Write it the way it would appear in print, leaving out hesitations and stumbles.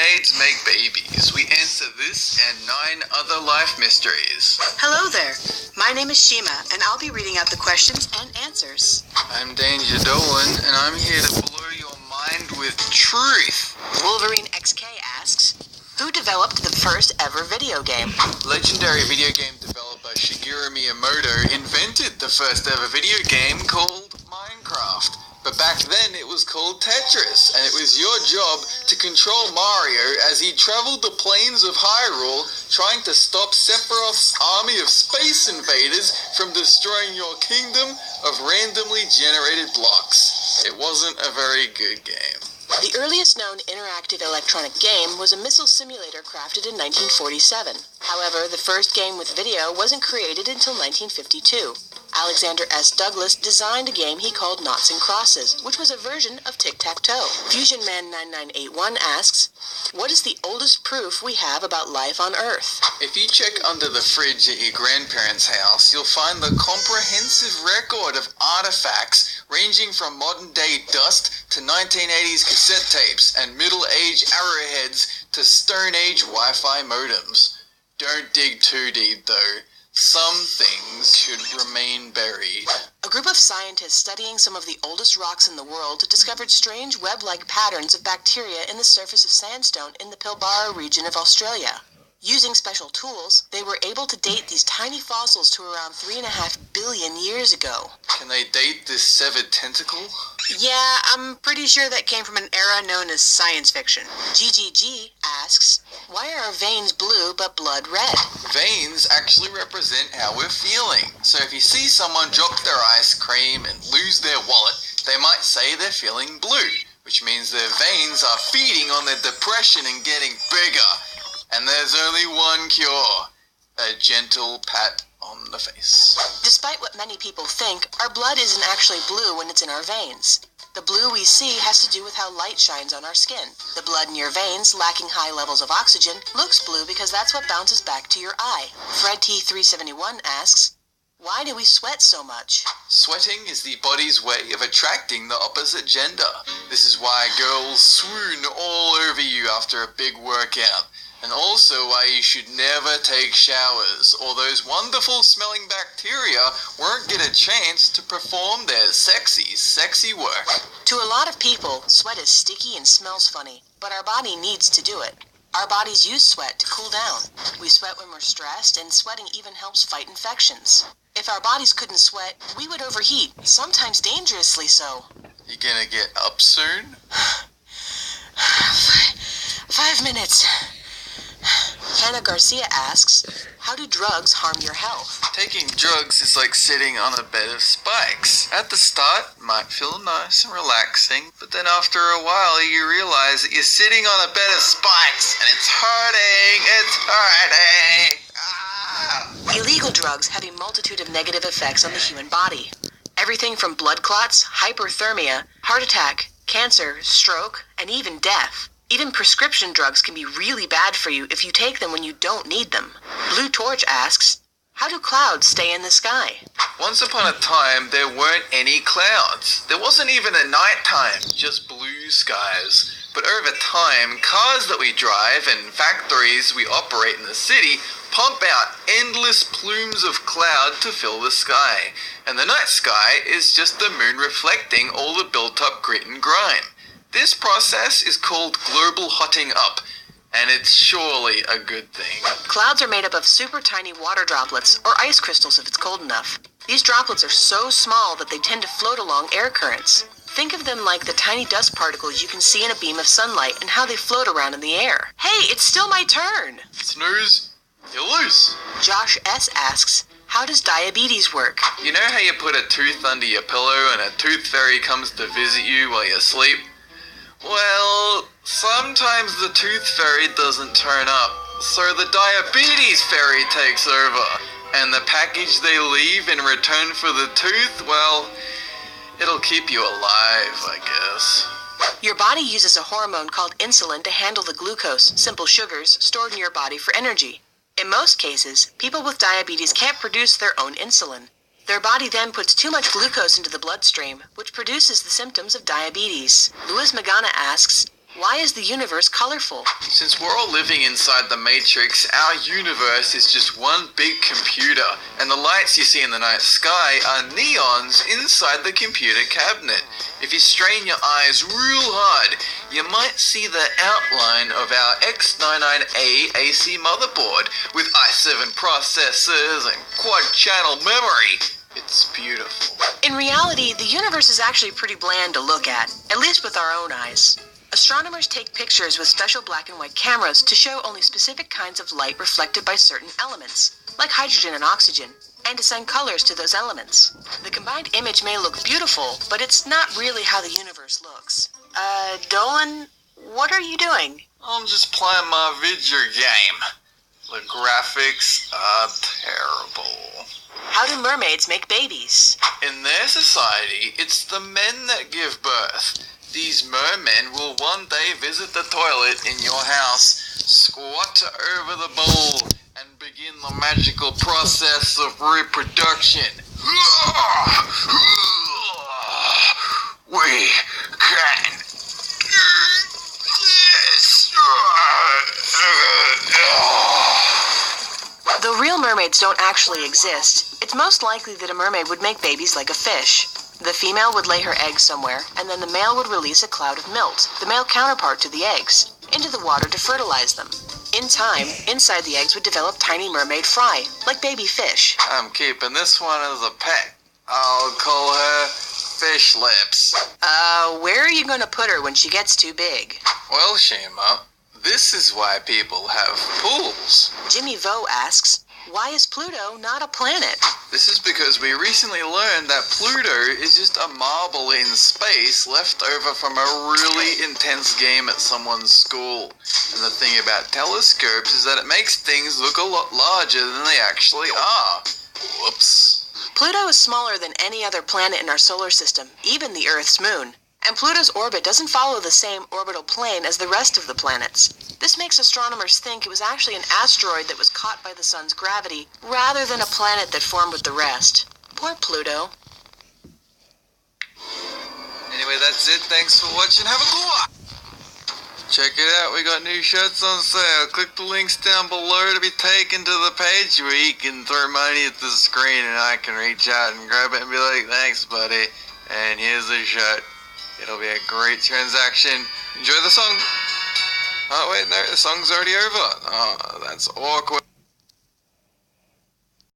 mermaids make babies? We answer this and 9 other life mysteries. Hello there. My name is Shima, and I'll be reading out the questions and answers. I'm Danger Dolan, and I'm here to blow your mind with truth. Wolverine XK asks, who developed the first ever video game? Legendary video game developer Shigeru Miyamoto invented the first ever video game called Minecraft. But back then it was called Tetris, and it was your job to control Mario as he traveled the plains of Hyrule trying to stop Sephiroth's army of space invaders from destroying your kingdom of randomly generated blocks. It wasn't a very good game. The earliest known interactive electronic game was a missile simulator crafted in 1947. However, the first game with video wasn't created until 1952. Alexander S. Douglas designed a game he called Noughts and Crosses, which was a version of Tic-Tac-Toe. Fusion Man 9981 asks, what is the oldest proof we have about life on Earth? If you check under the fridge at your grandparents' house, you'll find the comprehensive record of artifacts ranging from modern-day dust to 1980s cassette tapes and middle-age arrowheads to Stone-Age Wi-Fi modems. Don't dig too deep, though. Some things should remain buried. A group of scientists studying some of the oldest rocks in the world discovered strange web-like patterns of bacteria in the surface of sandstone in the Pilbara region of Australia. Using special tools, they were able to date these tiny fossils to around 3.5 billion years ago. Can they date this severed tentacle? Yeah, I'm pretty sure that came from an era known as science fiction. GGG asks, why are our veins blue but blood red? Veins actually represent how we're feeling. So if you see someone drop their ice cream and lose their wallet, they might say they're feeling blue, which means their veins are feeding on their depression and getting bigger. And there's only one cure, a gentle pat on the face. Despite what many people think, our blood isn't actually blue when it's in our veins. The blue we see has to do with how light shines on our skin. The blood in your veins, lacking high levels of oxygen, looks blue because that's what bounces back to your eye. Fred T371 asks, why do we sweat so much? Sweating is the body's way of attracting the opposite gender. This is why girls swoon all over you after a big workout. And also why you should never take showers, or those wonderful smelling bacteria won't get a chance to perform their sexy work. To a lot of people, sweat is sticky and smells funny, but our body needs to do it. Our bodies use sweat to cool down. We sweat when we're stressed, and sweating even helps fight infections. If our bodies couldn't sweat, we would overheat, sometimes dangerously so. You gonna get up soon? 5 minutes. Hannah Garcia asks, how do drugs harm your health? Taking drugs is like sitting on a bed of spikes. At the start, it might feel nice and relaxing, but then after a while you realize that you're sitting on a bed of spikes and it's hurting. Illegal drugs have a multitude of negative effects on the human body. Everything from blood clots, hyperthermia, heart attack, cancer, stroke, and even death. Even prescription drugs can be really bad for you if you take them when you don't need them. Blue Torch asks, how do clouds stay in the sky? Once upon a time, there weren't any clouds. There wasn't even a nighttime, just blue skies. But over time, cars that we drive and factories we operate in the city pump out endless plumes of cloud to fill the sky. And the night sky is just the moon reflecting all the built-up grit and grime. This process is called global hotting up, and it's surely a good thing. Clouds are made up of super tiny water droplets, or ice crystals if it's cold enough. These droplets are so small that they tend to float along air currents. Think of them like the tiny dust particles you can see in a beam of sunlight and how they float around in the air. Hey, it's still my turn! Snooze, you're loose. Josh S. asks, how does diabetes work? You know how you put a tooth under your pillow and a tooth fairy comes to visit you while you sleep? Well, sometimes the tooth fairy doesn't turn up, so the diabetes fairy takes over. And the package they leave in return for the tooth, well, it'll keep you alive, I guess. Your body uses a hormone called insulin to handle the glucose, simple sugars, stored in your body for energy. In most cases, people with diabetes can't produce their own insulin. Their body then puts too much glucose into the bloodstream, which produces the symptoms of diabetes. Luis Magana asks, Why is the universe colorful? Since we're all living inside the Matrix, our universe is just one big computer, and the lights you see in the night sky are neons inside the computer cabinet. If you strain your eyes real hard, you might see the outline of our X99A AC motherboard with i7 processors and quad-channel memory. It's beautiful. In reality, the universe is actually pretty bland to look at least with our own eyes. Astronomers take pictures with special black and white cameras to show only specific kinds of light reflected by certain elements, like hydrogen and oxygen, and to send colors to those elements. The combined image may look beautiful, but it's not really how the universe looks. Dolan, what are you doing? I'm just playing my video game. The graphics are terrible. How do mermaids make babies? In their society, it's the men that give birth. These mermen will one day visit the toilet in your house, squat over the bowl, and begin the magical process of reproduction. We can do this. Though real mermaids don't actually exist, it's most likely that a mermaid would make babies like a fish. The female would lay her eggs somewhere, and then the male would release a cloud of milt, the male counterpart to the eggs, into the water to fertilize them. In time, inside the eggs would develop tiny mermaid fry, like baby fish. I'm keeping this one as a pet. I'll call her Fish Lips. Where are you going to put her when she gets too big? Well, Shima, this is why people have pools. Jimmy Vo asks, why is Pluto not a planet? This is because we recently learned that Pluto is just a marble in space left over from a really intense game at someone's school. And the thing about telescopes is that it makes things look a lot larger than they actually are. Whoops. Pluto is smaller than any other planet in our solar system, even the Earth's moon. And Pluto's orbit doesn't follow the same orbital plane as the rest of the planets. This makes astronomers think it was actually an asteroid that was caught by the sun's gravity, rather than a planet that formed with the rest. Poor Pluto. Anyway, that's it. Thanks for watching. Have a good one. Check it out. We got new shirts on sale. Click the links down below to be taken to the page where you can throw money at the screen and I can reach out and grab it and be like, thanks, buddy. And here's the shirt. It'll be a great transaction. Enjoy the song. Oh, wait, no, the song's already over. Oh, that's awkward.